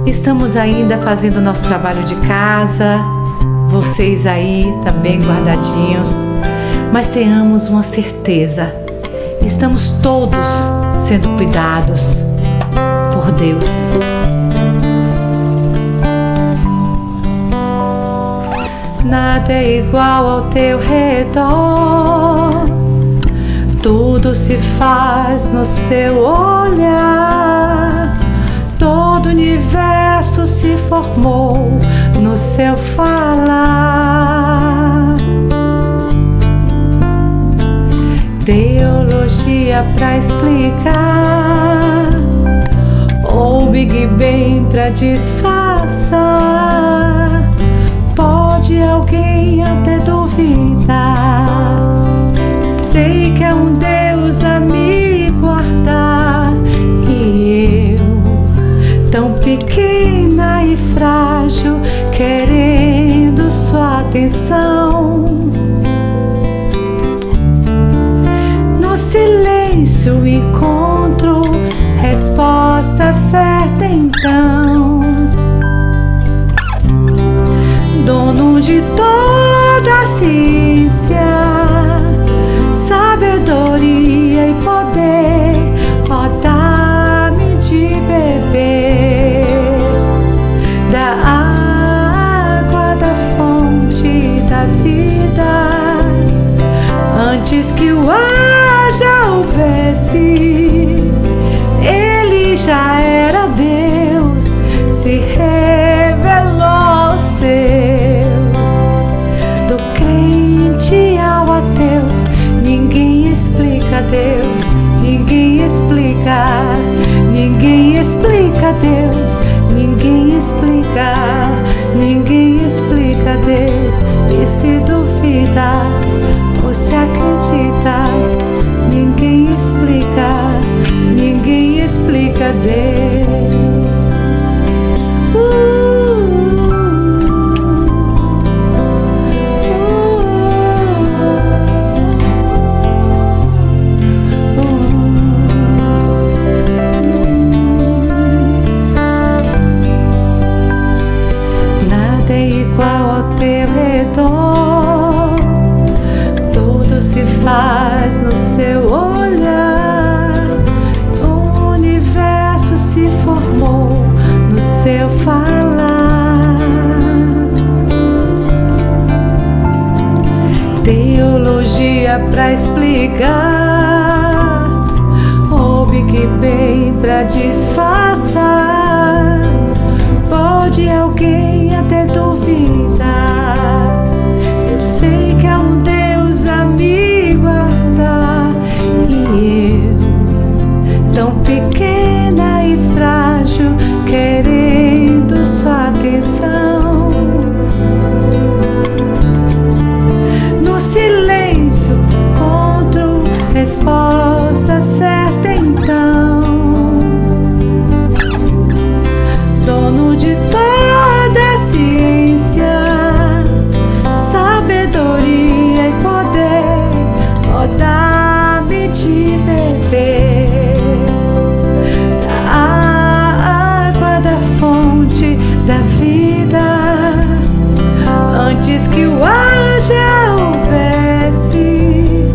Estamos ainda fazendo nosso trabalho de casa, vocês aí também guardadinhos, mas tenhamos uma certeza, estamos todos sendo cuidados por Deus. Nada é igual ao teu redor, tudo se faz no seu olhar, todo o universo se formou no seu falar. Teologia pra explicar, ou Big Bang pra disfarçar. Pode alguém até duvidar, sei que é um Deus a me guardar. E eu, tão pequena e frágil, querendo sua atenção. No silêncio encontro resposta certa então. Dono de toda a ciência, sabedoria e poder, ó, dá-me de beber da água da fonte da vida. Antes que o ar já houvesse, ele já era Deus, se revelou aos seus. Do crente ao ateu, ninguém explica Deus, ninguém explica, ninguém explica Deus, ninguém explica, ninguém explica Deus. E se duvida, você acredita, ninguém explica, ninguém explica Deus. Nada é igual ao teu redor, tudo se faz no seu olhar, o universo se formou no seu falar. Teologia pra explicar, ou Big Bang pra disfarçar. Pode alguém até duvidar, eu sei que é um Deus a me guardar. E eu, tão pequena e frágil, querendo sua atenção. No silêncio encontro resposta certa então. Dono de toda a ciência, sabedoria e poder, ó, dá-me de beber da água da fonte da vida. Antes que o ar já houvesse,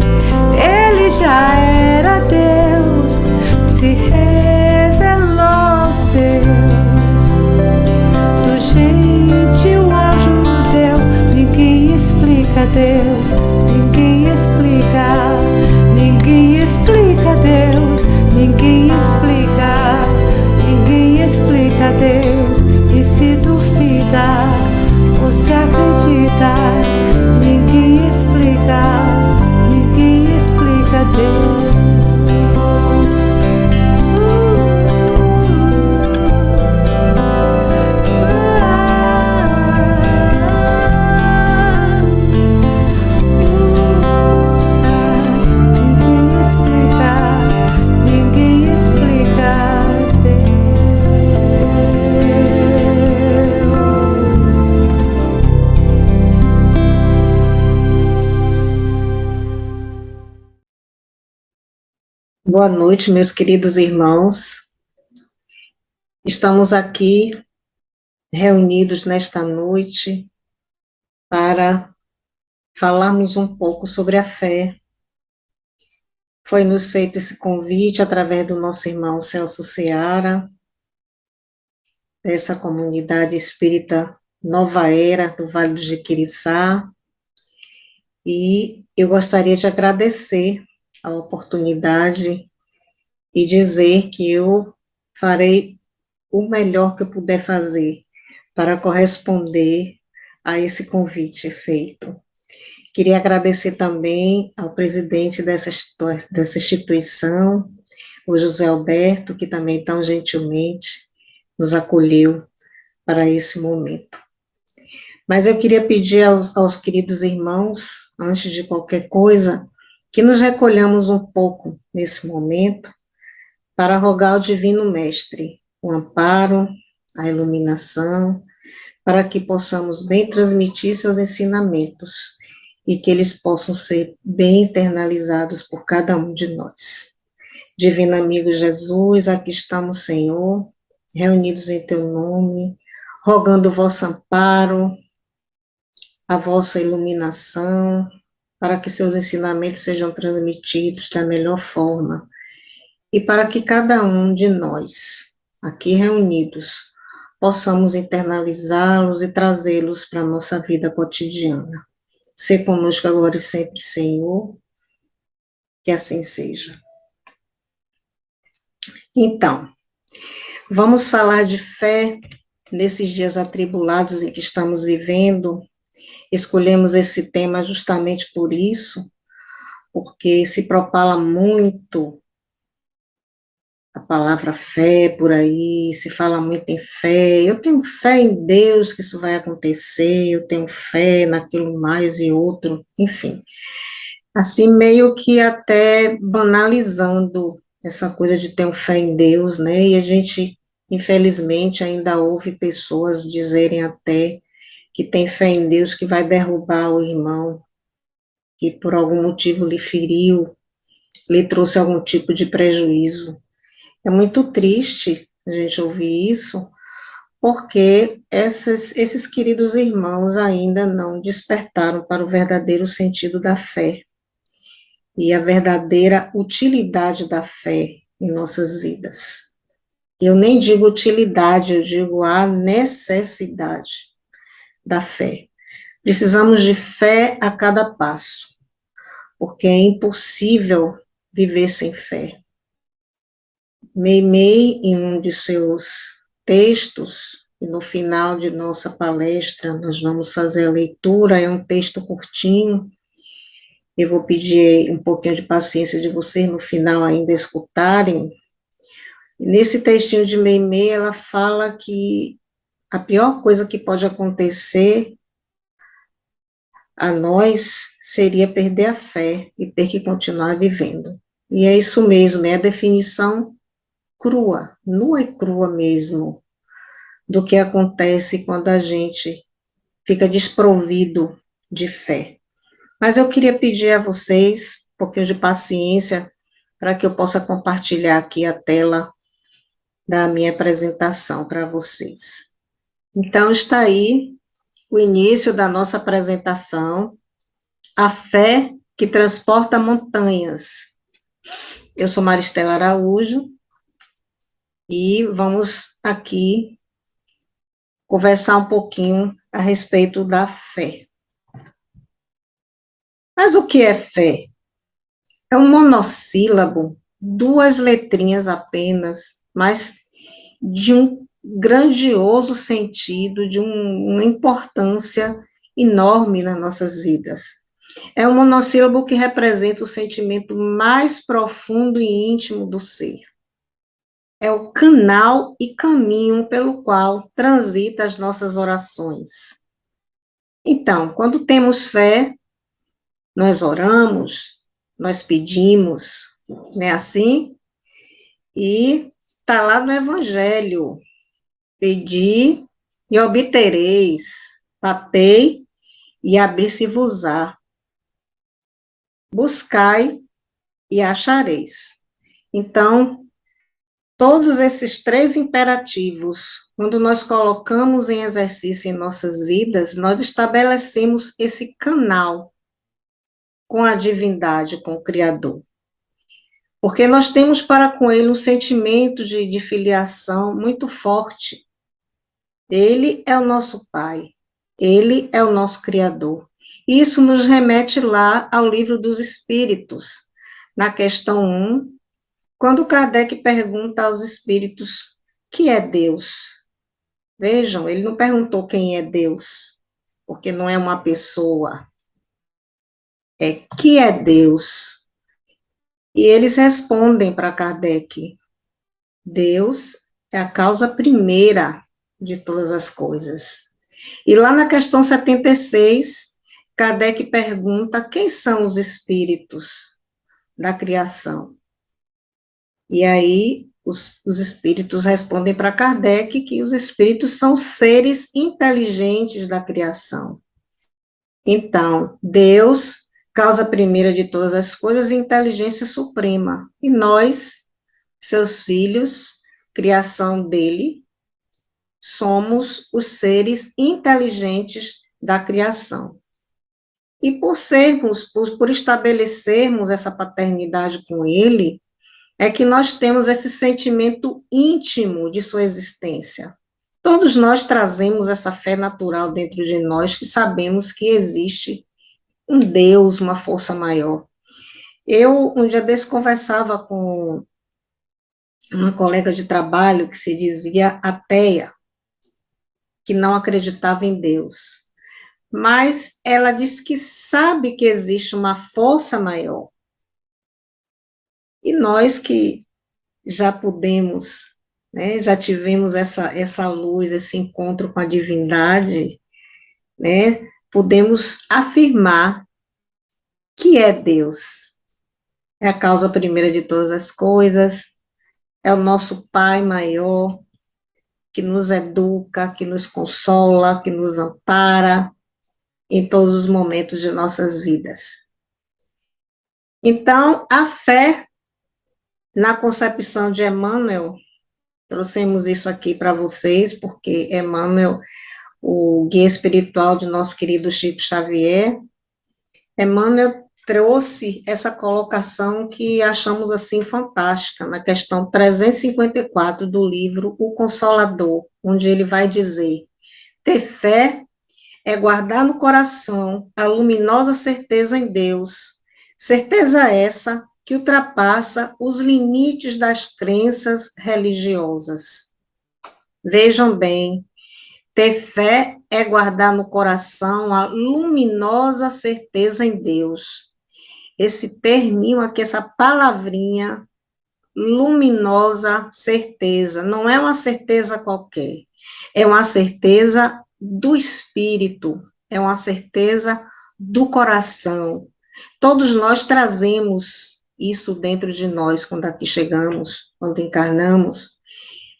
ele já era Deus, se revelou aos seus. Do gentil ao judeu, ninguém explica Deus, ninguém explica, ninguém explica Deus, ninguém explica, ninguém explica Deus. E se duvida, você acredita, ninguém explica, ninguém explica Deus. Boa noite, meus queridos irmãos. Estamos aqui reunidos nesta noite para falarmos um pouco sobre a fé. Foi nos feito esse convite através do nosso irmão Celso Seara, dessa comunidade espírita Nova Era, do Vale do Jiquiriçá, e eu gostaria de agradecer a oportunidade e dizer que eu farei o melhor que eu puder fazer para corresponder a esse convite feito. Queria agradecer também ao presidente dessa instituição, o José Alberto, que também tão gentilmente nos acolheu para esse momento. Mas eu queria pedir aos queridos irmãos, antes de qualquer coisa, que nos recolhamos um pouco nesse momento para rogar ao Divino Mestre o amparo, a iluminação, para que possamos bem transmitir seus ensinamentos e que eles possam ser bem internalizados por cada um de nós. Divino amigo Jesus, aqui estamos, Senhor, reunidos em teu nome, rogando o vosso amparo, a vossa iluminação, para que seus ensinamentos sejam transmitidos da melhor forma, e para que cada um de nós, aqui reunidos, possamos internalizá-los e trazê-los para a nossa vida cotidiana. Sê conosco agora e sempre, Senhor, que assim seja. Então, vamos falar de fé nesses dias atribulados em que estamos vivendo. Escolhemos esse tema justamente por isso, porque se propala muito a palavra fé por aí, se fala muito em fé. Eu tenho fé em Deus que isso vai acontecer, eu tenho fé naquilo mais e outro, enfim. Assim, meio que até banalizando essa coisa de ter fé em Deus, né? E a gente, infelizmente, ainda ouve pessoas dizerem até que tem fé em Deus que vai derrubar o irmão, que por algum motivo lhe feriu, lhe trouxe algum tipo de prejuízo. É muito triste a gente ouvir isso, porque esses queridos irmãos ainda não despertaram para o verdadeiro sentido da fé e a verdadeira utilidade da fé em nossas vidas. Eu nem digo utilidade, eu digo a necessidade da fé. Precisamos de fé a cada passo, porque é impossível viver sem fé. Meimei, em um de seus textos, e no final de nossa palestra nós vamos fazer a leitura, é um texto curtinho, eu vou pedir um pouquinho de paciência de vocês no final ainda escutarem. Nesse textinho de Meimei, ela fala que a pior coisa que pode acontecer a nós seria perder a fé e ter que continuar vivendo. E é isso mesmo, é a definição crua, nua e crua mesmo, do que acontece quando a gente fica desprovido de fé. Mas eu queria pedir a vocês um pouquinho de paciência para que eu possa compartilhar aqui a tela da minha apresentação para vocês. Então, está aí o início da nossa apresentação, a fé que transporta montanhas. Eu sou Maristela Araújo e vamos aqui conversar um pouquinho a respeito da fé. Mas o que é fé? É um monossílabo, duas letrinhas apenas, mas de um grandioso sentido, de uma importância enorme nas nossas vidas. É um monossílabo que representa o sentimento mais profundo e íntimo do ser. É o canal e caminho pelo qual transita as nossas orações. Então, quando temos fé, nós oramos, nós pedimos, não é assim? E está lá no Evangelho, pedi e obtereis, batei e abri-se-vos-á, buscai e achareis. Então, Todos esses três imperativos, quando nós colocamos em exercício em nossas vidas, nós estabelecemos esse canal com a divindade, com o Criador. Porque nós temos para com ele um sentimento de filiação muito forte. Ele é o nosso Pai, ele é o nosso Criador. Isso nos remete lá ao Livro dos Espíritos, na questão 1, quando Kardec pergunta aos espíritos, que é Deus? Vejam, ele não perguntou quem é Deus, porque não é uma pessoa, é que é Deus. E eles respondem para Kardec, Deus é a causa primeira de todas as coisas. E lá na questão 76, Kardec pergunta quem são os espíritos da criação. E aí os espíritos respondem para Kardec que os espíritos são seres inteligentes da criação. Então, Deus, causa primeira de todas as coisas, inteligência suprema. E nós, seus filhos, criação dele, somos os seres inteligentes da criação. E por estabelecermos essa paternidade com ele, é que nós temos esse sentimento íntimo de sua existência. Todos nós trazemos essa fé natural dentro de nós, que sabemos que existe um Deus, uma força maior. Eu, um dia desse, conversava com uma colega de trabalho que se dizia ateia, que não acreditava em Deus. Mas ela disse que sabe que existe uma força maior. E nós que já pudemos, né, já tivemos essa luz, esse encontro com a divindade, né, podemos afirmar que é Deus. É a causa primeira de todas as coisas, é o nosso Pai maior, que nos educa, que nos consola, que nos ampara em todos os momentos de nossas vidas. Então, a fé, na concepção de Emmanuel, trouxemos isso aqui para vocês, porque Emmanuel, o guia espiritual de nosso querido Chico Xavier, Emmanuel trouxe essa colocação que achamos assim fantástica, na questão 354 do livro O Consolador, onde ele vai dizer: ter fé é guardar no coração a luminosa certeza em Deus, certeza essa que ultrapassa os limites das crenças religiosas. Vejam bem, ter fé é guardar no coração a luminosa certeza em Deus. Esse terminho aqui, essa palavrinha, luminosa certeza, não é uma certeza qualquer, é uma certeza do espírito, é uma certeza do coração. Todos nós trazemos isso dentro de nós quando aqui chegamos, quando encarnamos,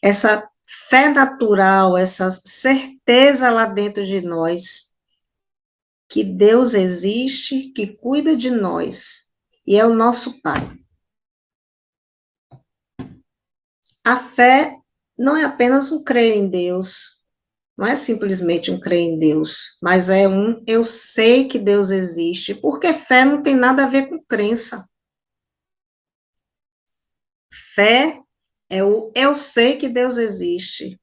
essa fé natural, essa certeza lá dentro de nós, que Deus existe, que cuida de nós, e é o nosso Pai. A fé não é apenas um crer em Deus, não é simplesmente um crer em Deus, mas é um eu sei que Deus existe, porque fé não tem nada a ver com crença. Fé é o eu sei que Deus existe.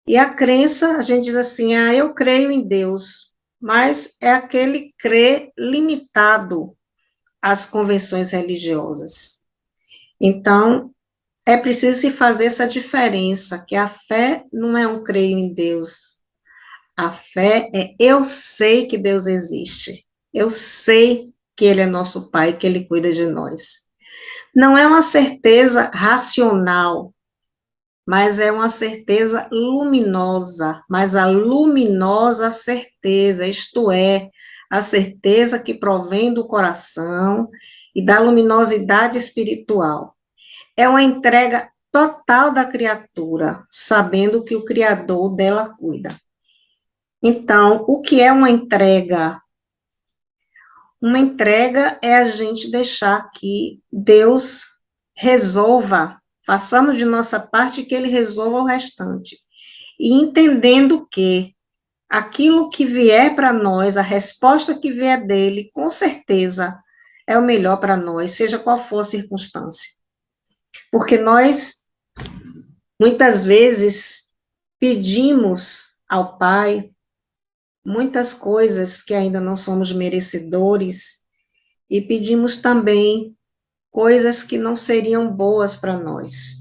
E a crença, a gente diz assim, eu creio em Deus, mas é aquele crer limitado às convenções religiosas. Então, é preciso se fazer essa diferença, que a fé não é um creio em Deus. A fé é eu sei que Deus existe. Eu sei que Ele é nosso Pai, que Ele cuida de nós. Não é uma certeza racional, mas é uma certeza luminosa, mas a luminosa certeza, isto é, a certeza que provém do coração e da luminosidade espiritual. É uma entrega total da criatura, sabendo que o Criador dela cuida. Então, o que é uma entrega? Uma entrega é a gente deixar que Deus resolva façamos de nossa parte que ele resolva o restante. E entendendo que aquilo que vier para nós, a resposta que vier dele, com certeza é o melhor para nós, seja qual for a circunstância. Porque nós, muitas vezes, pedimos ao Pai muitas coisas que ainda não somos merecedores e pedimos também coisas que não seriam boas para nós.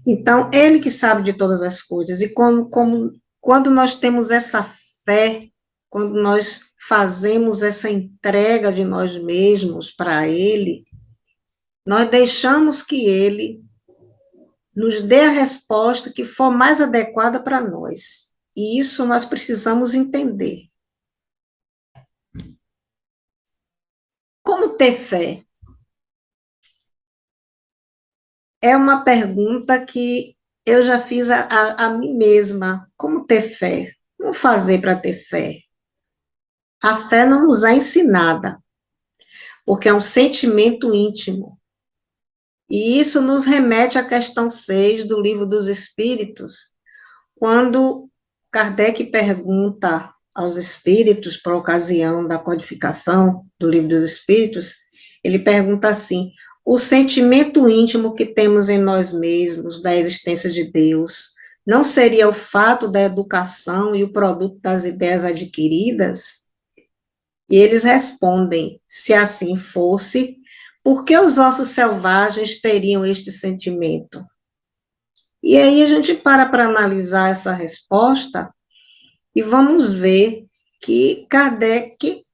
Então, Ele que sabe de todas as coisas, e quando nós temos essa fé, quando nós fazemos essa entrega de nós mesmos para Ele, nós deixamos que Ele nos dê a resposta que for mais adequada para nós. E isso nós precisamos entender. Como ter fé? É uma pergunta que eu já fiz a mim mesma. Como ter fé? Como fazer para ter fé? A fé não nos é ensinada, porque é um sentimento íntimo. E isso nos remete à questão 6 do Livro dos Espíritos, quando Kardec pergunta aos espíritos, por ocasião da codificação do Livro dos Espíritos, ele pergunta assim: o sentimento íntimo que temos em nós mesmos da existência de Deus não seria o fato da educação e o produto das ideias adquiridas? E eles respondem: se assim fosse, por que os ossos selvagens teriam este sentimento? E aí a gente para analisar essa resposta e vamos ver que Kardec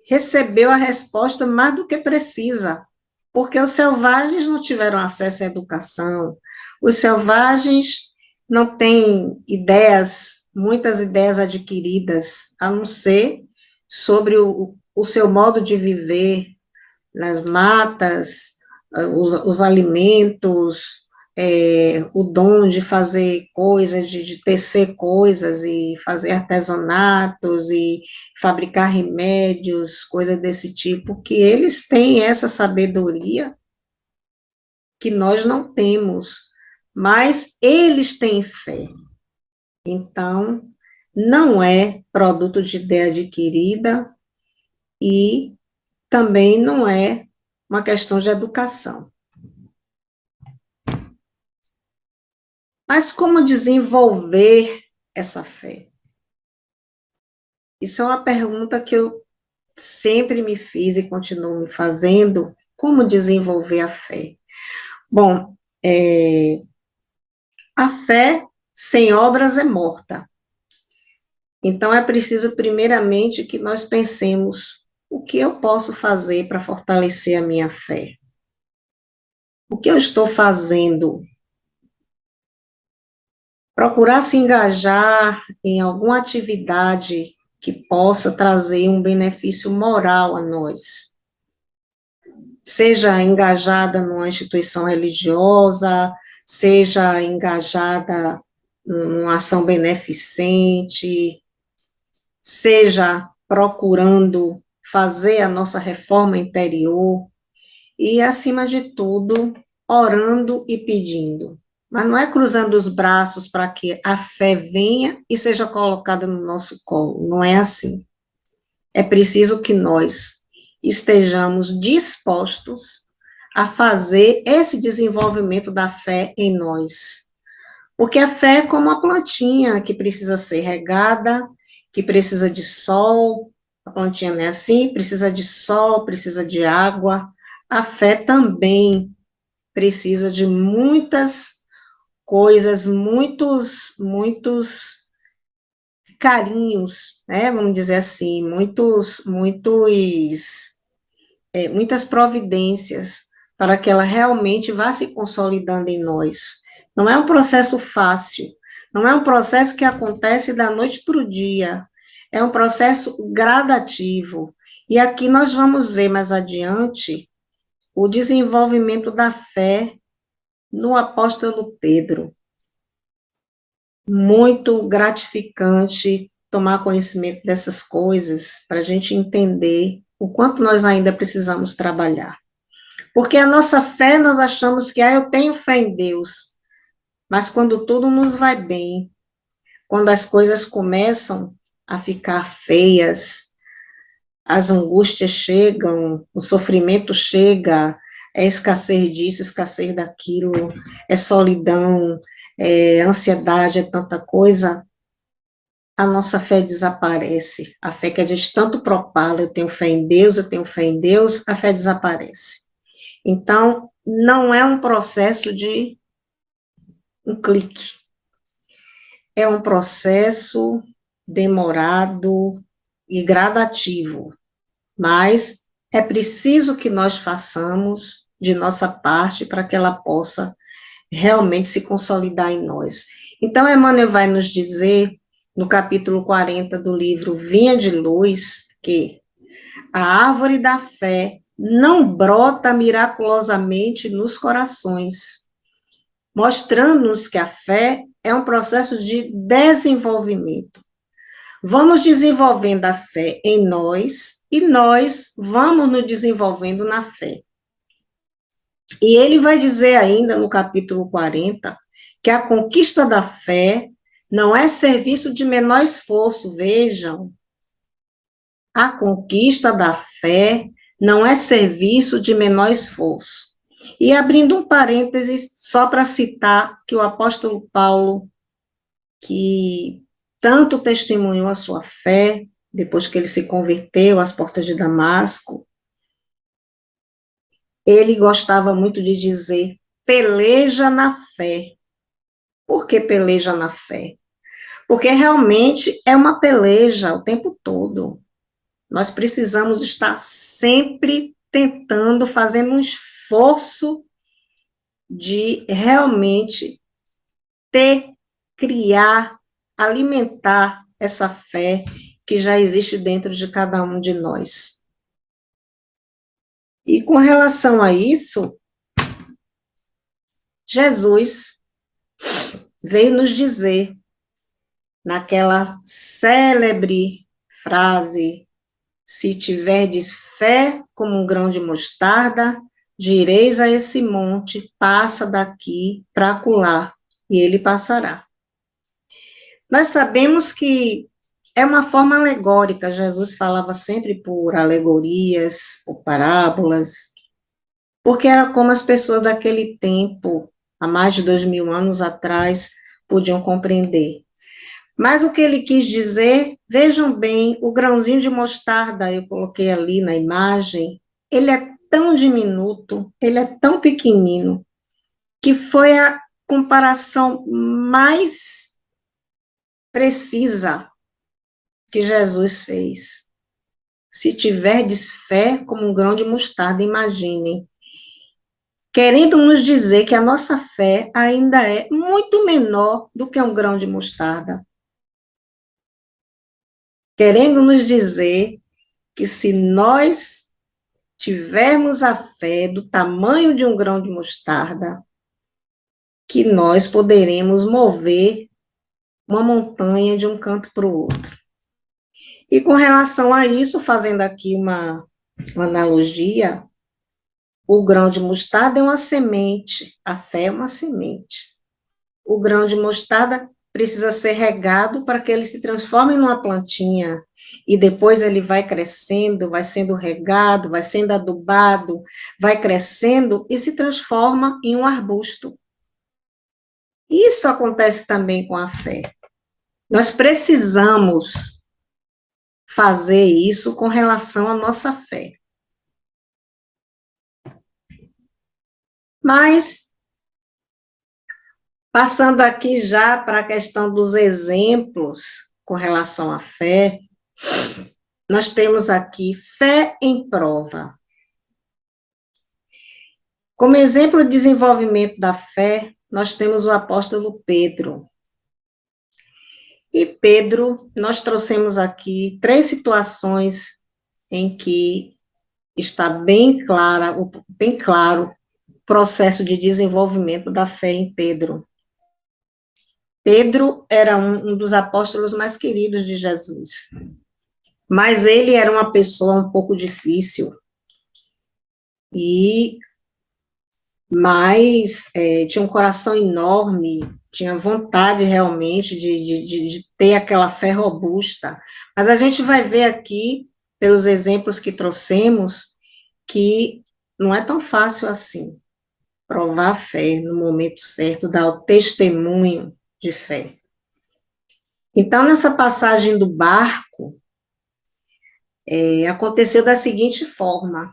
recebeu a resposta mais do que precisa, porque os selvagens não tiveram acesso à educação, os selvagens não têm ideias, muitas ideias adquiridas, a não ser sobre o seu modo de viver nas matas, os alimentos, o dom de fazer coisas, de tecer coisas e fazer artesanatos e fabricar remédios, coisas desse tipo, que eles têm essa sabedoria que nós não temos, mas eles têm fé. Então, não é produto de ideia adquirida e também não é uma questão de educação. Mas como desenvolver essa fé? Isso é uma pergunta que eu sempre me fiz e continuo me fazendo. Como desenvolver a fé? Bom, a fé sem obras é morta. Então, é preciso, primeiramente, que nós pensemos o que eu posso fazer para fortalecer a minha fé. O que eu estou fazendo? Procurar se engajar em alguma atividade que possa trazer um benefício moral a nós. Seja engajada numa instituição religiosa, seja engajada numa ação beneficente, seja procurando fazer a nossa reforma interior e, acima de tudo, orando e pedindo. Mas não é cruzando os braços para que a fé venha e seja colocada no nosso colo, não é assim. É preciso que nós estejamos dispostos a fazer esse desenvolvimento da fé em nós. Porque a fé é como uma plantinha que precisa ser regada, que precisa de sol, a plantinha não é assim, precisa de sol, precisa de água. A fé também precisa de muitas coisas, muitos carinhos, né, vamos dizer assim, muitas providências para que ela realmente vá se consolidando em nós. Não é um processo fácil, não é um processo que acontece da noite para o dia, é um processo gradativo. E aqui nós vamos ver mais adiante o desenvolvimento da fé no apóstolo Pedro. Muito gratificante tomar conhecimento dessas coisas, para a gente entender o quanto nós ainda precisamos trabalhar. Porque a nossa fé, nós achamos que, eu tenho fé em Deus, mas quando tudo nos vai bem, quando as coisas começam a ficar feias, as angústias chegam, o sofrimento chega, é escassez disso, escassez daquilo, é solidão, é ansiedade, é tanta coisa, a nossa fé desaparece. A fé que a gente tanto propala, eu tenho fé em Deus, eu tenho fé em Deus, a fé desaparece. Então, não é um processo de um clique, é um processo demorado e gradativo, mas é preciso que nós façamos de nossa parte para que ela possa realmente se consolidar em nós. Então, Emmanuel vai nos dizer, no capítulo 40 do livro Vinha de Luz, que a árvore da fé não brota miraculosamente nos corações, mostrando-nos que a fé é um processo de desenvolvimento. Vamos desenvolvendo a fé em nós e nós vamos nos desenvolvendo na fé. E ele vai dizer ainda no capítulo 40 que a conquista da fé não é serviço de menor esforço, vejam. A conquista da fé não é serviço de menor esforço. E abrindo um parênteses, só para citar que o apóstolo Paulo, que tanto testemunhou a sua fé, depois que ele se converteu às portas de Damasco, ele gostava muito de dizer, peleja na fé. Por que peleja na fé? Porque realmente é uma peleja o tempo todo. Nós precisamos estar sempre tentando, fazendo um esforço de realmente ter, criar, alimentar essa fé que já existe dentro de cada um de nós. E com relação a isso, Jesus veio nos dizer, naquela célebre frase, se tiverdes fé como um grão de mostarda, direis a esse monte, passa daqui para acolá, e ele passará. Nós sabemos que é uma forma alegórica, Jesus falava sempre por alegorias, por parábolas, porque era como as pessoas daquele tempo, há mais de 2000 anos atrás, podiam compreender. Mas o que ele quis dizer, vejam bem, o grãozinho de mostarda, eu coloquei ali na imagem, ele é tão diminuto, ele é tão pequenino, que foi a comparação mais precisa que Jesus fez. Se tiverdes fé como um grão de mostarda, imaginem, querendo nos dizer que a nossa fé ainda é muito menor do que um grão de mostarda. Querendo nos dizer que se nós tivermos a fé do tamanho de um grão de mostarda, que nós poderemos mover uma montanha de um canto para o outro. E com relação a isso, fazendo aqui uma analogia, o grão de mostarda é uma semente, a fé é uma semente. O grão de mostarda precisa ser regado para que ele se transforme numa plantinha, e depois ele vai crescendo, vai sendo regado, vai sendo adubado, vai crescendo e se transforma em um arbusto. Isso acontece também com a fé. Nós precisamos fazer isso com relação à nossa fé. Mas, passando aqui já para a questão dos exemplos com relação à fé, nós temos aqui fé em prova. Como exemplo de desenvolvimento da fé, nós temos o apóstolo Pedro. E Pedro, nós trouxemos aqui 3 situações em que está bem claro o processo de desenvolvimento da fé em Pedro. Pedro era um dos apóstolos mais queridos de Jesus, mas ele era uma pessoa um pouco difícil, e mas tinha um coração enorme, tinha vontade realmente de ter aquela fé robusta. Mas a gente vai ver aqui, pelos exemplos que trouxemos, que não é tão fácil assim provar a fé no momento certo, dar o testemunho de fé. Então, nessa passagem do barco, aconteceu da seguinte forma: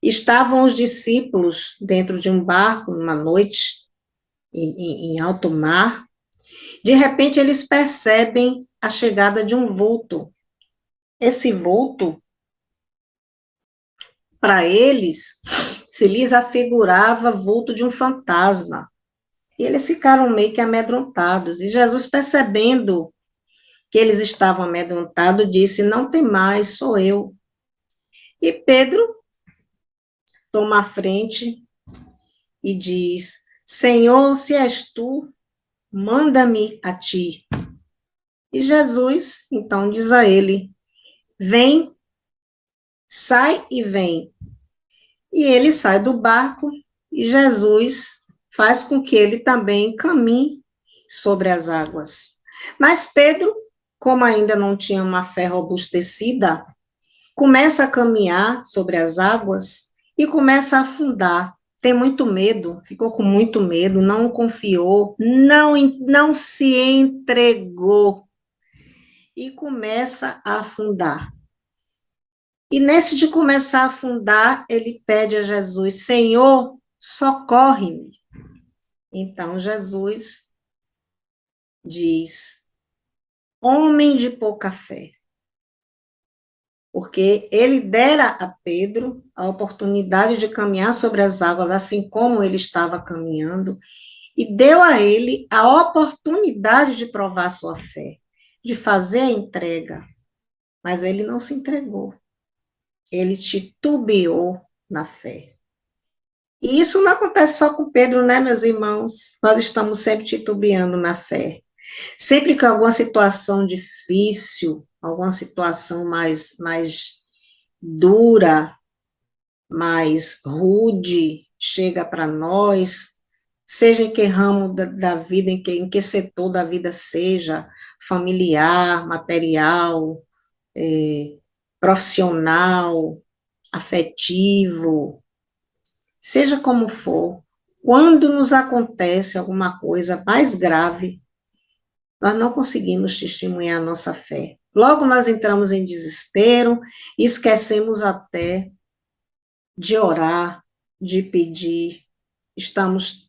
estavam os discípulos dentro de um barco, numa noite, em alto mar. De repente, eles percebem a chegada de um vulto. Esse vulto, para eles, se lhes afigurava vulto de um fantasma. E eles ficaram meio que amedrontados. E Jesus, percebendo que eles estavam amedrontados, disse: Não temais, sou eu. E Pedro toma a frente e diz: Senhor, se és tu, manda-me a ti. E Jesus, então, diz a ele: Vem, sai e vem. E ele sai do barco e Jesus faz com que ele também caminhe sobre as águas. Mas Pedro, como ainda não tinha uma fé robustecida, começa a caminhar sobre as águas e começa a afundar. Tem muito medo, ficou com muito medo, não confiou, não se entregou e começa a afundar. E nesse de começar a afundar, ele pede a Jesus: Senhor, socorre-me. Então Jesus diz: homem de pouca fé, porque ele dera a Pedro a oportunidade de caminhar sobre as águas, assim como ele estava caminhando, e deu a ele a oportunidade de provar sua fé, de fazer a entrega, mas ele não se entregou, ele titubeou na fé. E isso não acontece só com Pedro, né, meus irmãos? Nós estamos sempre titubeando na fé. Sempre que alguma situação difícil, alguma situação mais dura, mais rude, chega para nós, seja em que ramo da vida, em que setor da vida seja, familiar, material, profissional, afetivo, seja como for, quando nos acontece alguma coisa mais grave, nós não conseguimos testemunhar a nossa fé. Logo nós entramos em desespero e esquecemos até de orar, de pedir. Estamos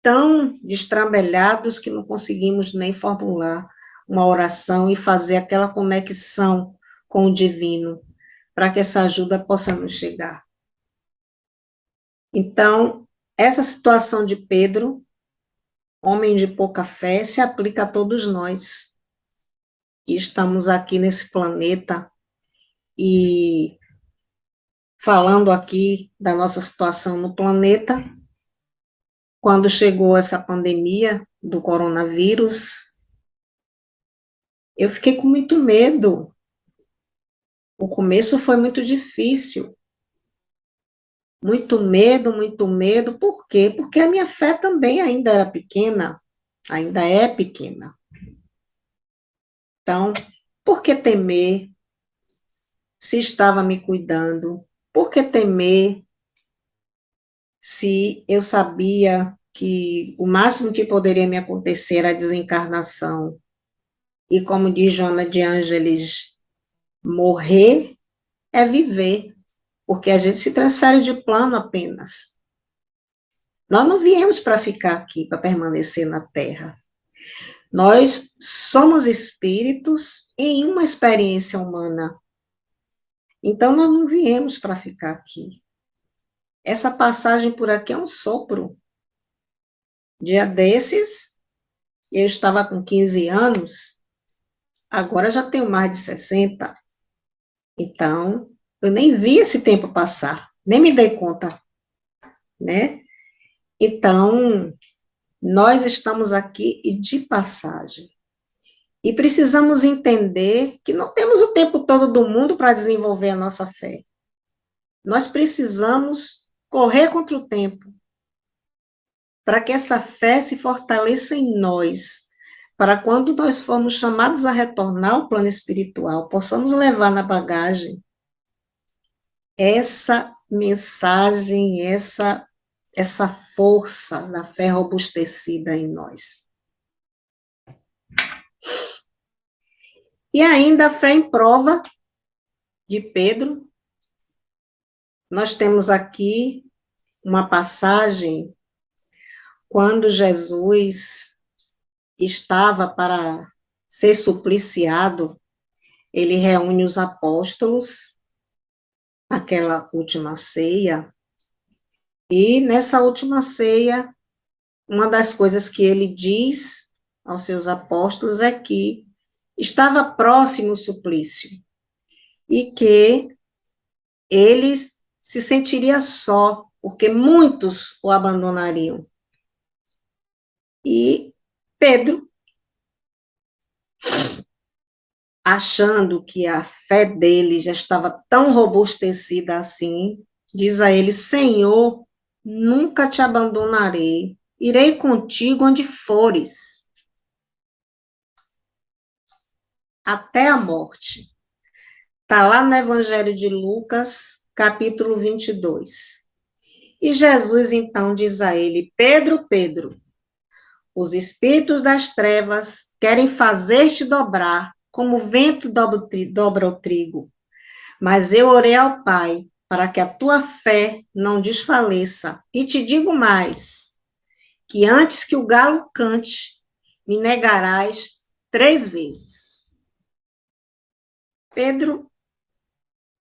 tão destrambelhados que não conseguimos nem formular uma oração e fazer aquela conexão com o divino, para que essa ajuda possa nos chegar. Então, essa situação de Pedro, homem de pouca fé, se aplica a todos nós que estamos aqui nesse planeta e falando aqui da nossa situação no planeta. Quando chegou essa pandemia do coronavírus, eu fiquei com muito medo. O começo foi muito difícil. Muito medo, muito medo. Por quê? Porque a minha fé também ainda era pequena, ainda é pequena. Então, por que temer se estava me cuidando? Por que temer se eu sabia que o máximo que poderia me acontecer era a desencarnação? E como diz Joana de Ângeles, morrer é viver, porque a gente se transfere de plano apenas. Nós não viemos para ficar aqui, para permanecer na Terra. Nós somos espíritos em uma experiência humana. Então, nós não viemos para ficar aqui. Essa passagem por aqui é um sopro. Dia desses, eu estava com 15 anos, agora já tenho mais de 60. Então, eu nem vi esse tempo passar, nem me dei conta, né? Então, nós estamos aqui e de passagem. E precisamos entender que não temos o tempo todo do mundo para desenvolver a nossa fé. Nós precisamos correr contra o tempo para que essa fé se fortaleça em nós, para quando nós formos chamados a retornar ao plano espiritual, possamos levar na bagagem essa mensagem, essa força da fé robustecida em nós. E ainda a fé em prova de Pedro. Nós temos aqui uma passagem quando Jesus estava para ser supliciado, ele reúne os apóstolos naquela última ceia, e nessa última ceia, uma das coisas que ele diz aos seus apóstolos é que estava próximo o suplício e que ele se sentiria só, porque muitos o abandonariam. E Pedro, achando que a fé dele já estava tão robustecida assim, diz a ele: Senhor, nunca te abandonarei, irei contigo onde fores, até a morte. Está lá no Evangelho de Lucas, capítulo 22. E Jesus então diz a ele: Pedro, Pedro, os espíritos das trevas querem fazer-te dobrar, como o vento dobra o trigo. Mas eu orei ao Pai, para que a tua fé não desfaleça. E te digo mais, que antes que o galo cante, me negarás 3 vezes. Pedro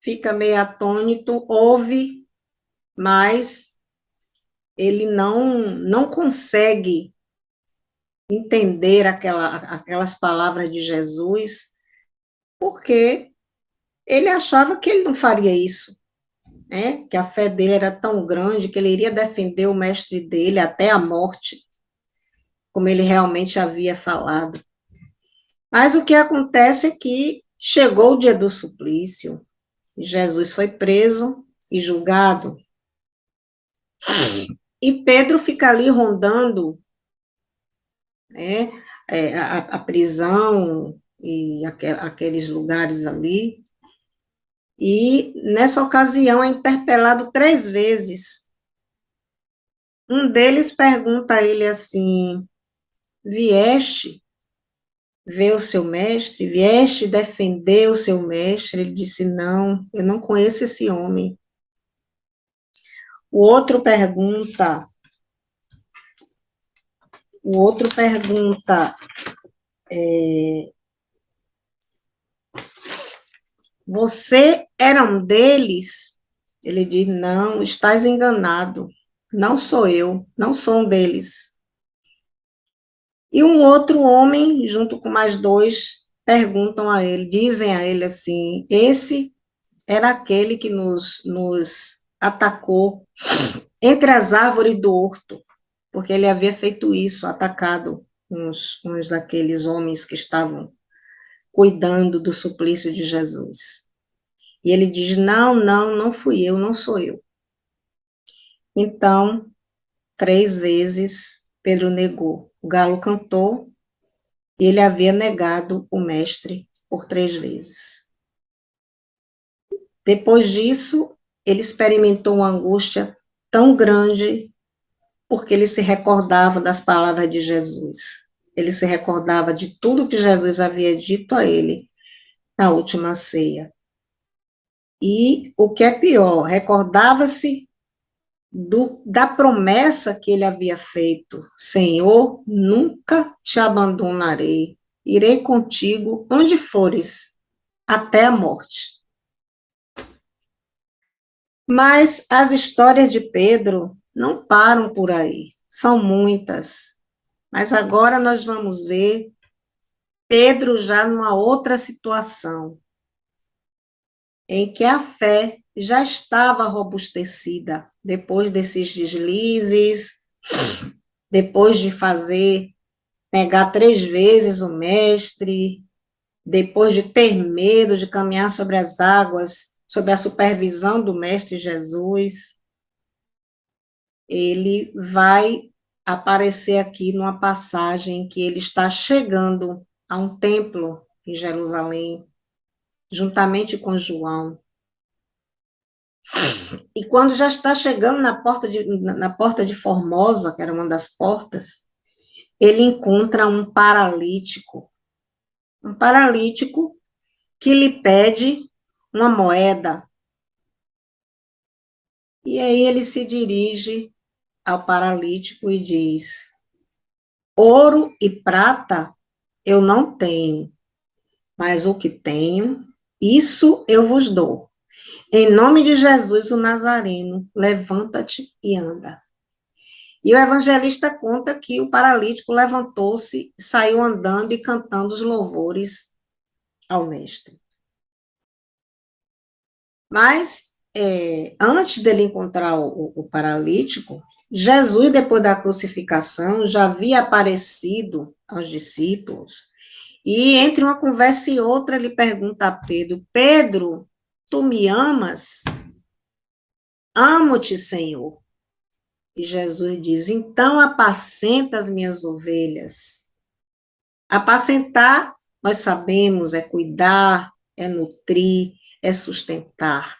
fica meio atônito, ouve, mas ele não consegue entender aquelas palavras de Jesus, porque ele achava que ele não faria isso, né? Que a fé dele era tão grande que ele iria defender o mestre dele até a morte, como ele realmente havia falado. Mas o que acontece é que chegou o dia do suplício, Jesus foi preso e julgado, e Pedro fica ali rondando, né, a prisão e aqueles lugares ali, e nessa ocasião é interpelado 3 vezes. Um deles pergunta a ele assim: vieste ver o seu mestre? Vieste defender o seu mestre? Ele disse: não, eu não conheço esse homem. O outro pergunta, você era um deles? Ele diz: não, estás enganado, não sou eu, não sou um deles. E um outro homem, junto com mais 2, perguntam a ele, dizem a ele assim: esse era aquele que nos atacou entre as árvores do horto, porque ele havia feito isso, atacado uns daqueles homens que estavam cuidando do suplício de Jesus. E ele diz: não, não, não fui eu, não sou eu. Então, 3 vezes Pedro negou. O galo cantou e ele havia negado o mestre por 3 vezes. Depois disso, ele experimentou uma angústia tão grande porque ele se recordava das palavras de Jesus. Ele se recordava de tudo que Jesus havia dito a ele na última ceia. E o que é pior, recordava-se da promessa que ele havia feito: Senhor, nunca te abandonarei, irei contigo onde fores, até a morte. Mas as histórias de Pedro não param por aí, são muitas. Mas agora nós vamos ver Pedro já numa outra situação, em que a fé já estava robustecida, depois desses deslizes, depois de negar 3 vezes o mestre, depois de ter medo de caminhar sobre as águas, sob a supervisão do mestre Jesus, ele vai aparecer aqui numa passagem que ele está chegando a um templo em Jerusalém, juntamente com João. E quando já está chegando na porta de Formosa, que era uma das portas, ele encontra um paralítico que lhe pede uma moeda. E aí ele se dirige ao paralítico e diz: ouro e prata eu não tenho, mas o que tenho, isso eu vos dou. Em nome de Jesus, o Nazareno, levanta-te e anda. E o evangelista conta que o paralítico levantou-se, saiu andando e cantando os louvores ao Mestre. Mas, antes dele encontrar o paralítico, Jesus, depois da crucificação, já havia aparecido aos discípulos. E entre uma conversa e outra, ele pergunta a Pedro: Pedro, tu me amas? Amo-te, Senhor. E Jesus diz: então apacenta as minhas ovelhas. Apacentar, nós sabemos, é cuidar, é nutrir, é sustentar.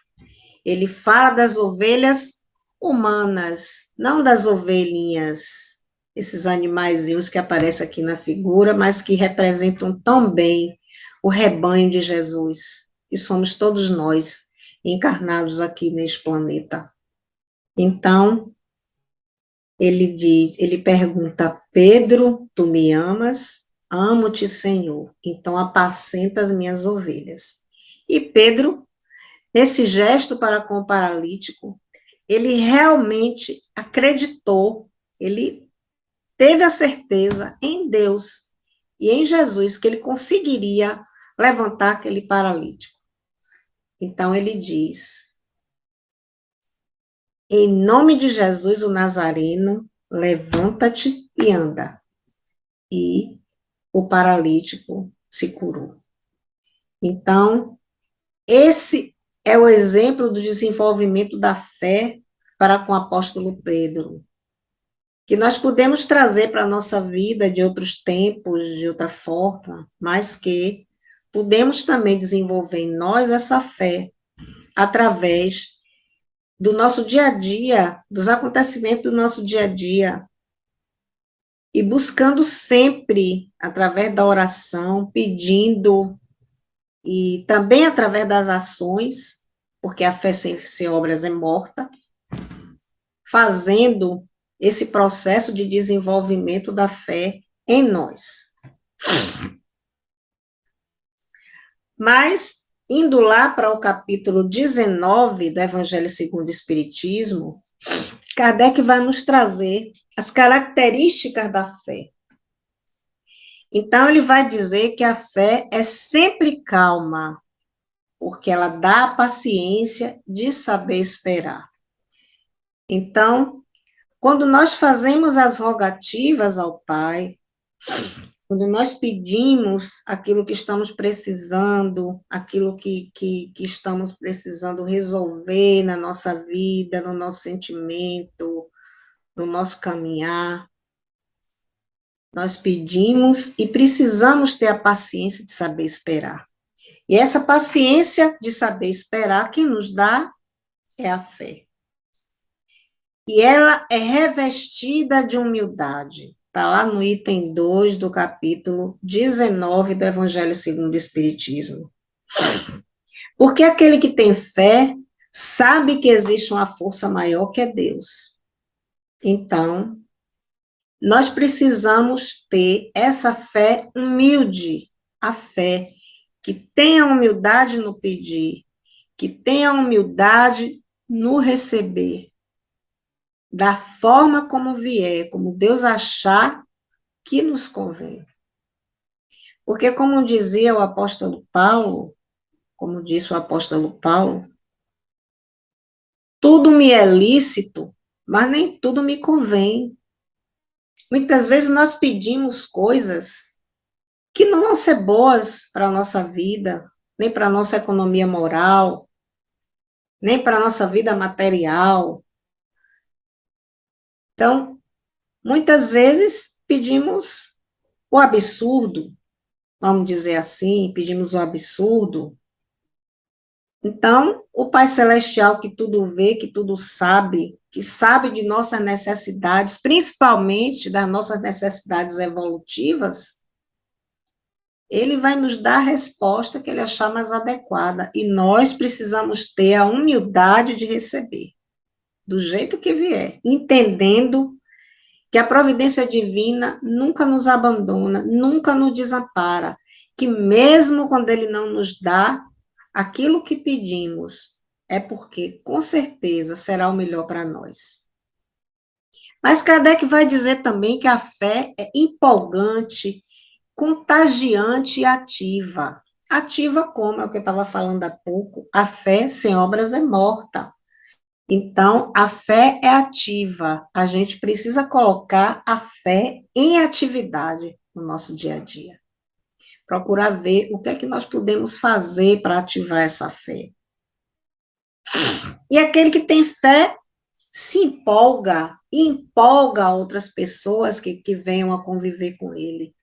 Ele fala das ovelhas humanas, não das ovelhinhas, esses animaizinhos que aparecem aqui na figura, mas que representam tão bem o rebanho de Jesus, que somos todos nós, encarnados aqui neste planeta. Então, ele pergunta: Pedro, tu me amas? Amo-te, Senhor. Então apacenta as minhas ovelhas. E Pedro, nesse gesto para com o paralítico, ele realmente acreditou, ele teve a certeza em Deus e em Jesus que ele conseguiria levantar aquele paralítico. Então ele diz: em nome de Jesus, o Nazareno, levanta-te e anda. E o paralítico se curou. Então, esse é o exemplo do desenvolvimento da fé para com o apóstolo Pedro, que nós podemos trazer para a nossa vida de outros tempos, de outra forma, mas que podemos também desenvolver em nós essa fé através do nosso dia a dia, dos acontecimentos do nosso dia a dia, e buscando sempre, através da oração, pedindo, e também através das ações, porque a fé sem obras é morta, fazendo esse processo de desenvolvimento da fé em nós. Mas, indo lá para o capítulo 19 do Evangelho segundo o Espiritismo, Kardec vai nos trazer as características da fé. Então, ele vai dizer que a fé é sempre calma, porque ela dá a paciência de saber esperar. Então, quando nós fazemos as rogativas ao Pai, quando nós pedimos aquilo que estamos precisando, aquilo que estamos precisando resolver na nossa vida, no nosso sentimento, no nosso caminhar, nós pedimos e precisamos ter a paciência de saber esperar. E essa paciência de saber esperar, quem nos dá é a fé. E ela é revestida de humildade. Está lá no item 2 do capítulo 19 do Evangelho segundo o Espiritismo. Porque aquele que tem fé sabe que existe uma força maior que é Deus. Então, nós precisamos ter essa fé humilde, a fé que tenha humildade no pedir, que tenha humildade no receber, da forma como vier, como Deus achar que nos convém. Porque, como dizia o apóstolo Paulo, como disse o apóstolo Paulo, tudo me é lícito, mas nem tudo me convém. Muitas vezes nós pedimos coisas que não vão ser boas para a nossa vida, nem para a nossa economia moral, nem para a nossa vida material. Então, Muitas vezes pedimos o absurdo, vamos dizer assim, pedimos o absurdo. Então, o Pai Celestial, que tudo vê, que tudo sabe, que sabe de nossas necessidades, principalmente das nossas necessidades evolutivas, ele vai nos dar a resposta que ele achar mais adequada. E nós precisamos ter a humildade de receber, do jeito que vier, entendendo que a providência divina nunca nos abandona, nunca nos desampara, que mesmo quando ele não nos dá aquilo que pedimos, é porque com certeza será o melhor para nós. Mas Kardec vai dizer também que a fé é empolgante, contagiante e ativa. Ativa como é o que eu estava falando há pouco, a fé sem obras é morta. Então, a fé é ativa. A gente precisa colocar a fé em atividade no nosso dia a dia. Procurar ver o que é que nós podemos fazer para ativar essa fé. E aquele que tem fé se empolga e empolga outras pessoas que venham a conviver com ele,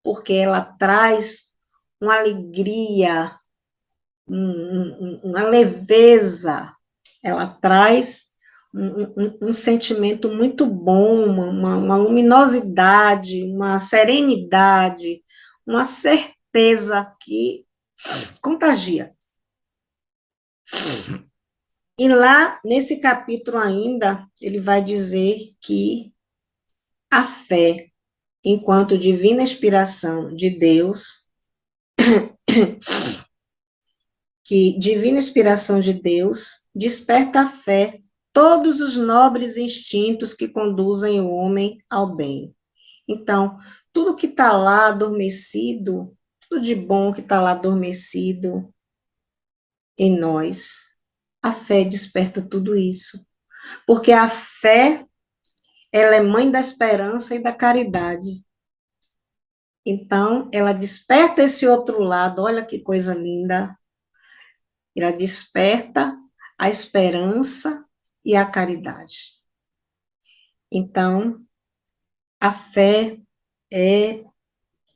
porque ela traz uma alegria, uma leveza, ela traz um sentimento muito bom, uma luminosidade, uma serenidade, uma certeza que contagia. E lá, nesse capítulo ainda, ele vai dizer que a fé, enquanto divina inspiração de Deus, que divina inspiração de Deus desperta a fé, todos os nobres instintos que conduzem o homem ao bem. Então, tudo que está lá adormecido, tudo de bom que está lá adormecido em nós, a fé desperta tudo isso. Porque a fé, ela é mãe da esperança e da caridade. Então, ela desperta esse outro lado, olha que coisa linda. Ela desperta a esperança e a caridade. Então, a fé é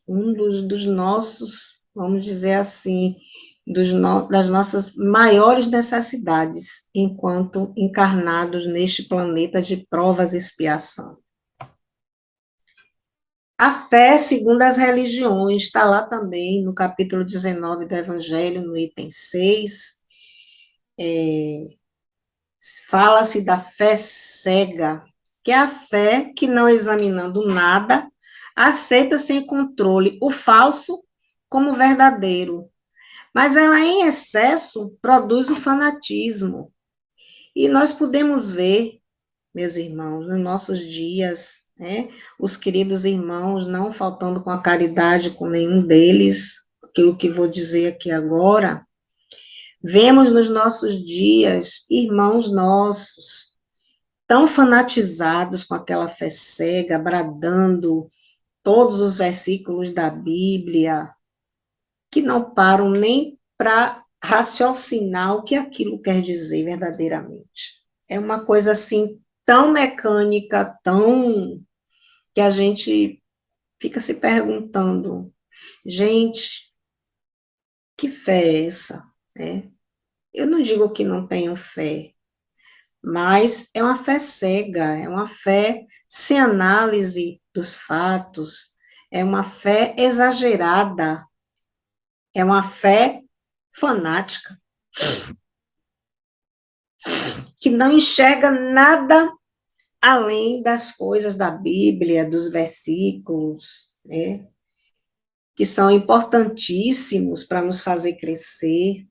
um dos nossos, vamos dizer assim, das nossas maiores necessidades enquanto encarnados neste planeta de provas e expiação. A fé, segundo as religiões, está lá também no capítulo 19 do Evangelho, no item 6, fala-se da fé cega, que é a fé que, não examinando nada, aceita sem controle o falso como verdadeiro. Mas ela, em excesso, produz o fanatismo. E nós podemos ver, meus irmãos, nos nossos dias, né, os queridos irmãos não faltando com a caridade com nenhum deles, aquilo que vou dizer aqui agora, vemos nos nossos dias irmãos nossos tão fanatizados com aquela fé cega, bradando todos os versículos da Bíblia, que não param nem para raciocinar o que aquilo quer dizer verdadeiramente. É uma coisa assim tão mecânica, tão que a gente fica se perguntando, gente, que fé é essa? É. Eu não digo que não tenho fé, mas é uma fé cega, é uma fé sem análise dos fatos, é uma fé exagerada, é uma fé fanática, que não enxerga nada além das coisas da Bíblia, dos versículos, né, que são importantíssimos para nos fazer crescer.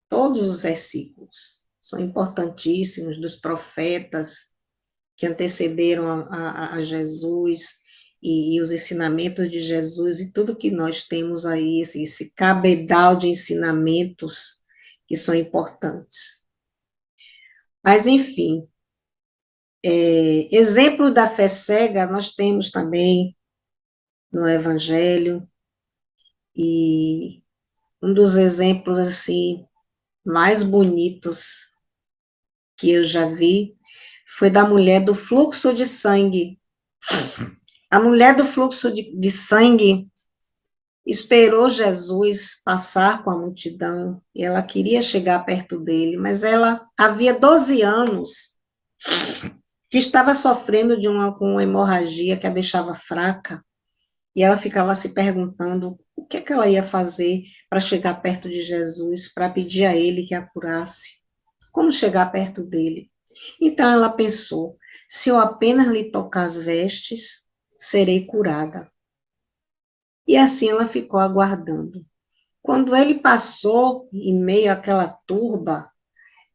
Todos os versículos são importantíssimos, dos profetas que antecederam a Jesus, e os ensinamentos de Jesus, e tudo que nós temos aí, esse cabedal de ensinamentos que são importantes. Mas, enfim, exemplo da fé cega nós temos também no Evangelho, e um dos exemplos, assim, mais bonitos que eu já vi foi da mulher do fluxo de sangue, A mulher do fluxo de sangue esperou Jesus passar com a multidão, e ela queria chegar perto dele, mas ela havia 12 anos que estava sofrendo com uma hemorragia que a deixava fraca, e ela ficava se perguntando o que é que ela ia fazer para chegar perto de Jesus, para pedir a ele que a curasse. Como chegar perto dele? Então ela pensou: se eu apenas lhe tocar as vestes, serei curada. E assim ela ficou aguardando. Quando ele passou em meio àquela turba,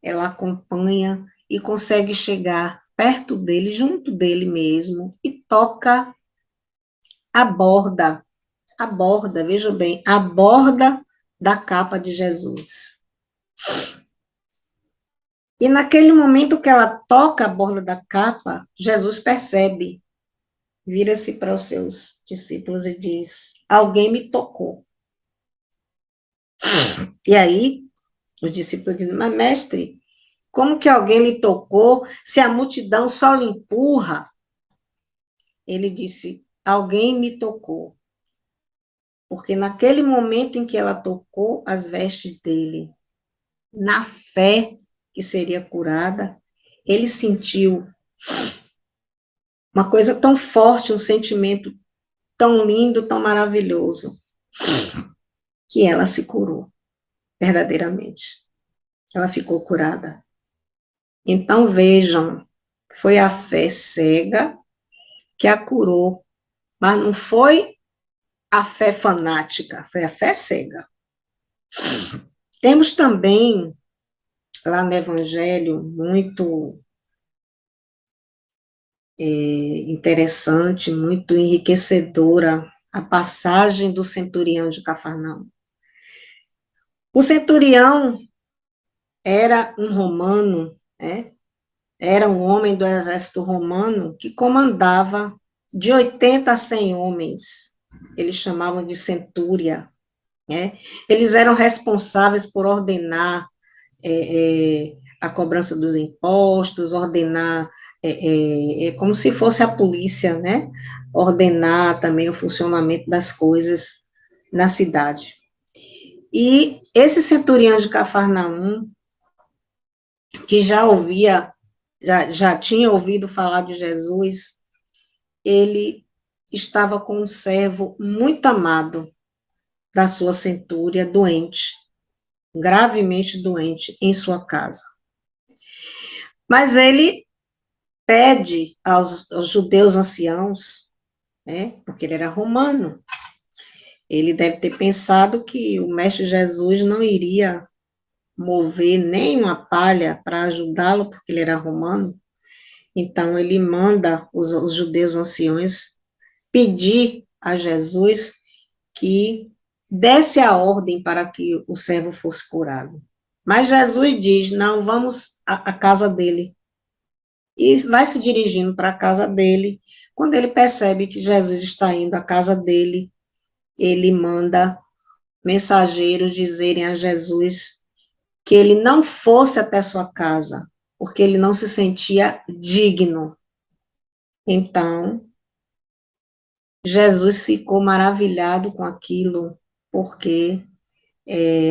ela acompanha e consegue chegar perto dele, junto dele mesmo, e toca a borda, veja bem, a borda da capa de Jesus. E naquele momento que ela toca a borda da capa, Jesus percebe, vira-se para os seus discípulos e diz: alguém me tocou. E aí, os discípulos dizem: mas mestre, como que alguém lhe tocou se a multidão só lhe empurra? Ele disse: alguém me tocou. Porque naquele momento em que ela tocou as vestes dele, na fé que seria curada, ele sentiu uma coisa tão forte, um sentimento tão lindo, tão maravilhoso, que ela se curou, verdadeiramente. Ela ficou curada. Então vejam, foi a fé cega que a curou, mas não foi a fé fanática, foi a fé cega. Temos também, lá no Evangelho, muito interessante, muito enriquecedora, a passagem do centurião de Cafarnaum. O centurião era um romano, né? Era um homem do exército romano que comandava de 80 a 100 homens. Eles chamavam de centúria, né? Eles eram responsáveis por ordenar a cobrança dos impostos, ordenar, como se fosse a polícia, né? Ordenar também o funcionamento das coisas na cidade. E esse centurião de Cafarnaum, que já tinha ouvido falar de Jesus, ele estava com um servo muito amado da sua centúria, doente, gravemente doente, em sua casa. Mas ele pede aos judeus anciãos, né, porque ele era romano, ele deve ter pensado que o mestre Jesus não iria mover nem uma palha para ajudá-lo, porque ele era romano. Então, ele manda os judeus anciões pedir a Jesus que desse a ordem para que o servo fosse curado. Mas Jesus diz: não, vamos à casa dele. E vai se dirigindo para a casa dele. Quando ele percebe que Jesus está indo à casa dele, ele manda mensageiros dizerem a Jesus que ele não fosse até sua casa, porque ele não se sentia digno. Então, Jesus ficou maravilhado com aquilo, porque,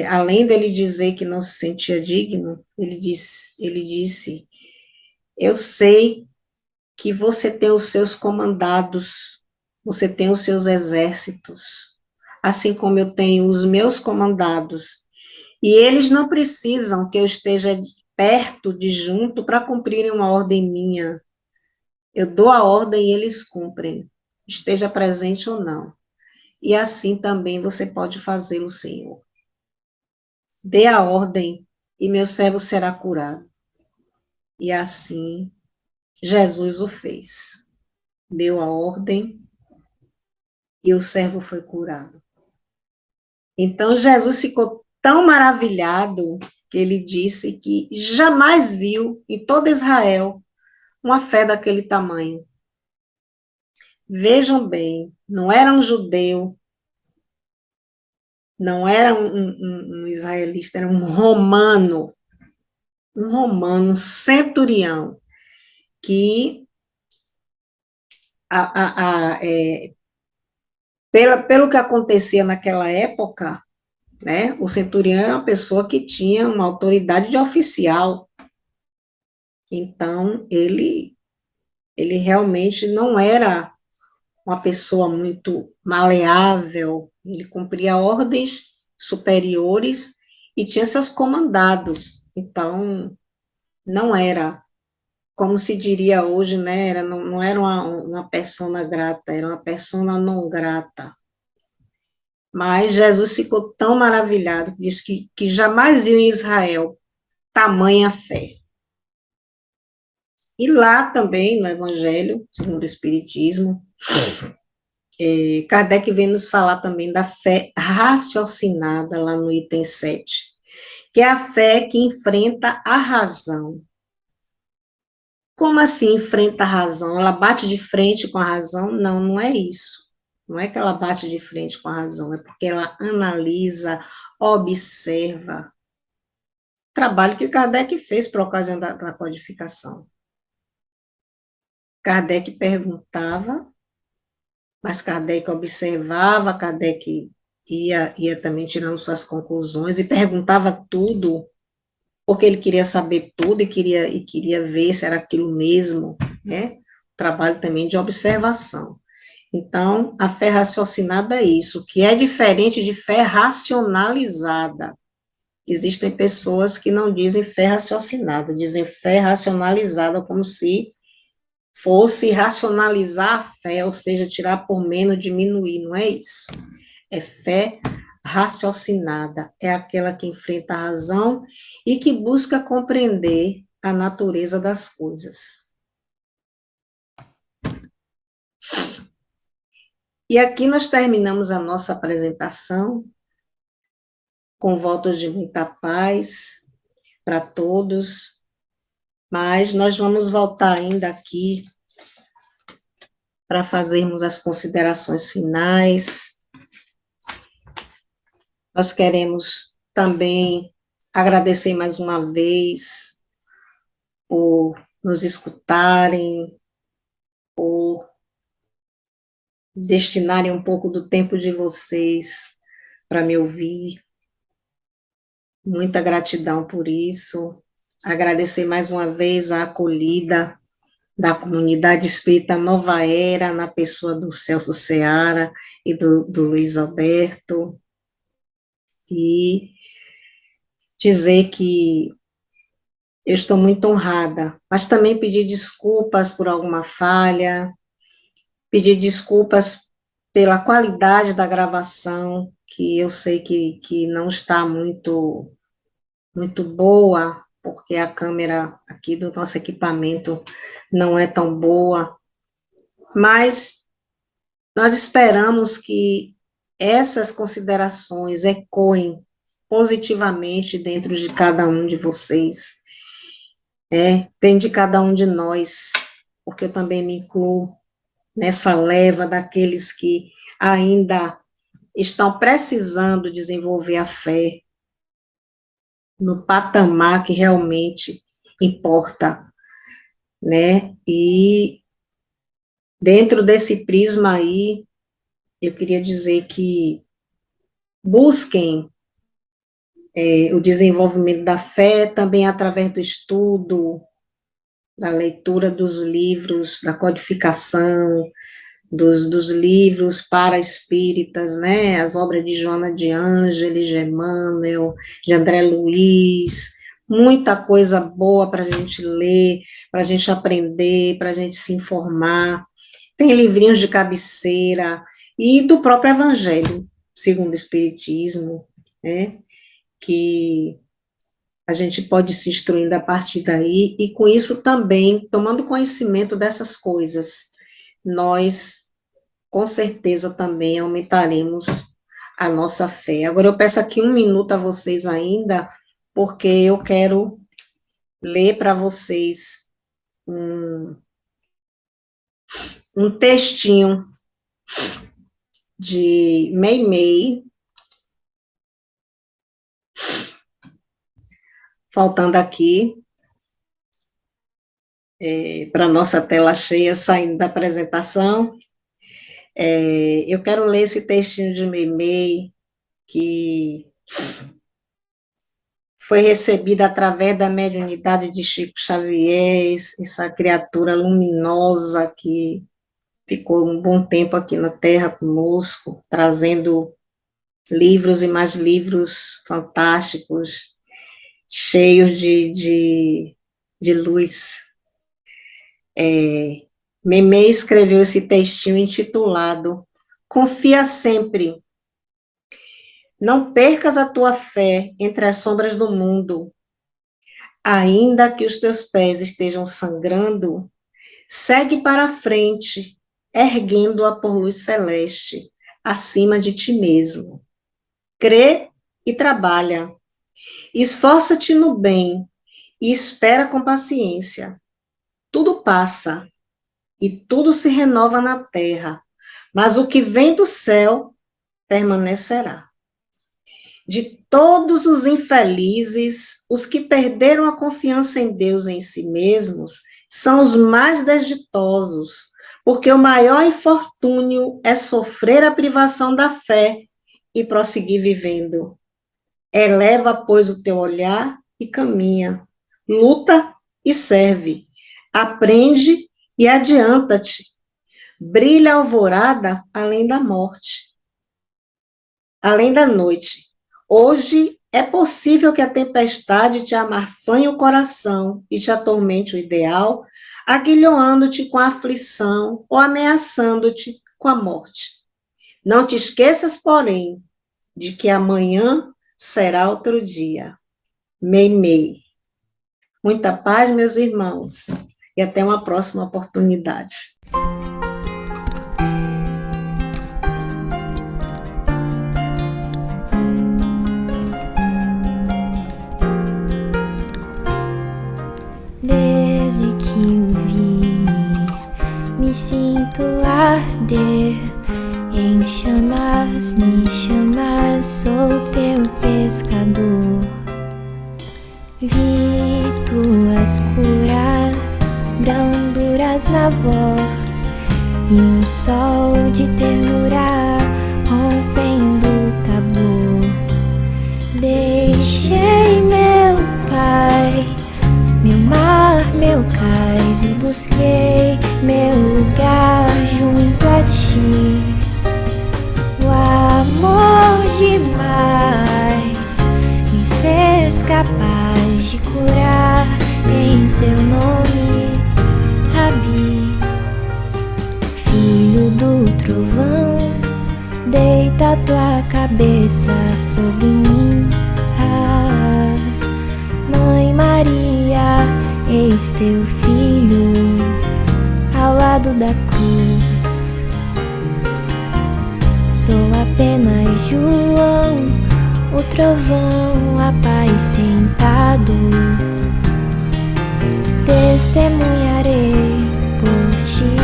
além dele dizer que não se sentia digno, ele disse: eu sei que você tem os seus comandados, você tem os seus exércitos, assim como eu tenho os meus comandados, e eles não precisam que eu esteja perto de junto para cumprirem uma ordem minha. Eu dou a ordem e eles cumprem, esteja presente ou não. E assim também você pode fazê-lo, Senhor. Dê a ordem e meu servo será curado. E assim Jesus o fez. Deu a ordem e o servo foi curado. Então Jesus ficou tão maravilhado que ele disse que jamais viu em todo Israel uma fé daquele tamanho. Vejam bem, não era um judeu, não era um israelita, era um romano, um centurião, que pelo que acontecia naquela época, né, o centurião era uma pessoa que tinha uma autoridade de oficial, então ele realmente não era uma pessoa muito maleável, ele cumpria ordens superiores e tinha seus comandados, então não era, como se diria hoje, né, não era uma persona grata, era uma persona não grata. Mas Jesus ficou tão maravilhado, disse que jamais viu em Israel tamanha fé. E lá também, no Evangelho, segundo o Espiritismo, Kardec vem nos falar também da fé raciocinada, lá no item 7, que é a fé que enfrenta a razão. Como assim enfrenta a razão? Ela bate de frente com a razão? Não, não é isso. Não é que ela bate de frente com a razão, é porque ela analisa, observa. Trabalho que Kardec fez por ocasião da codificação. Kardec perguntava, mas Kardec observava, Kardec ia também tirando suas conclusões e perguntava tudo, porque ele queria saber tudo e queria ver se era aquilo mesmo, né? Trabalho também de observação. Então, a fé raciocinada é isso, que é diferente de fé racionalizada. Existem pessoas que não dizem fé raciocinada, dizem fé racionalizada, como se fosse racionalizar a fé, ou seja, tirar por menos, diminuir, não é isso. É fé raciocinada, é aquela que enfrenta a razão e que busca compreender a natureza das coisas. E aqui nós terminamos a nossa apresentação com votos de muita paz para todos, mas nós vamos voltar ainda aqui para fazermos as considerações finais. Nós queremos também agradecer mais uma vez por nos escutarem, por destinarem um pouco do tempo de vocês para me ouvir. Muita gratidão por isso. Agradecer mais uma vez a acolhida da comunidade espírita Nova Era, na pessoa do Celso Seara e do Luiz Alberto, e dizer que eu estou muito honrada, mas também pedir desculpas por alguma falha, pedir desculpas pela qualidade da gravação, que eu sei que não está muito boa, porque a câmera aqui do nosso equipamento não é tão boa, mas nós esperamos que essas considerações ecoem positivamente dentro de cada um de vocês, tem de cada um de nós, porque eu também me incluo nessa leva daqueles que ainda estão precisando desenvolver a fé no patamar que realmente importa, né? E dentro desse prisma aí, eu queria dizer que busquem o desenvolvimento da fé também através do estudo, da leitura dos livros, da codificação, dos livros para espíritas, né, as obras de Joana de Ângeles, de Emmanuel, de André Luiz, muita coisa boa para a gente ler, para a gente aprender, para a gente se informar. Tem livrinhos de cabeceira e do próprio Evangelho, segundo o Espiritismo, né, que a gente pode se instruindo a partir daí, e com isso também, tomando conhecimento dessas coisas, nós, com certeza, também aumentaremos a nossa fé. Agora, eu peço aqui um minuto a vocês ainda, porque eu quero ler para vocês um textinho de Meimei, faltando aqui para a nossa tela cheia, saindo da apresentação. Eu quero ler esse textinho de Meimei, que foi recebida através da mediunidade de Chico Xavier, essa criatura luminosa que ficou um bom tempo aqui na Terra conosco, trazendo livros e mais livros fantásticos, cheios de luz. Meimei escreveu esse textinho intitulado Confia Sempre. Não percas a tua fé entre as sombras do mundo. Ainda que os teus pés estejam sangrando, segue para a frente, erguendo-a por luz celeste, acima de ti mesmo. Crê e trabalha. Esforça-te no bem e espera com paciência. Tudo passa e tudo se renova na terra, mas o que vem do céu permanecerá. De todos os infelizes, os que perderam a confiança em Deus e em si mesmos, são os mais desditosos, porque o maior infortúnio é sofrer a privação da fé e prosseguir vivendo. Eleva, pois, o teu olhar e caminha, luta e serve, aprende e adianta-te. Brilha a alvorada além da morte, além da noite. Hoje é possível que a tempestade te amarfanhe o coração e te atormente o ideal, aguilhoando-te com a aflição ou ameaçando-te com a morte. Não te esqueças, porém, de que amanhã será outro dia. Meimei. Muita paz, meus irmãos, e até uma próxima oportunidade. Desde que o vi, me sinto arder em chamas, me chamas, sou teu pescador. Vi tuas curas, branduras na voz e um sol de ternura rompendo o tabu. Deixei meu Pai, meu mar, meu cais, e busquei meu lugar junto a ti. O amor demais me fez capaz de curar em teu nome, Rabi. Filho do trovão, deita tua cabeça sobre mim. Mãe Maria, eis teu filho ao lado da cruz. Sou apenas João, o trovão, a paz sentado. Testemunharei por ti,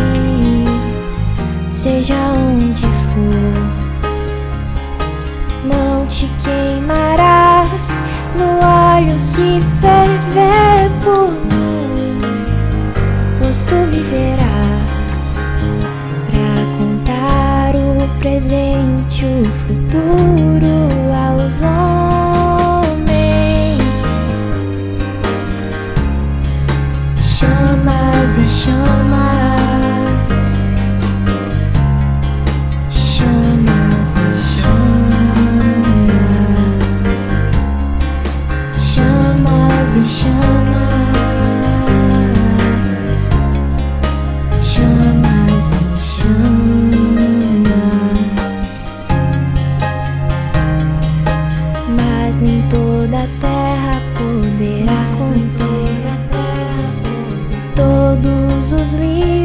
seja onde for. Não te queimarás no óleo que ferver por mim, pois tu viverás pra contar o presente, o futuro aos homens. Chamas e chamas, chamas me chamas, chamas e chamas, chamas me chamas. Mas nem toda a terra poderá conter todos os livros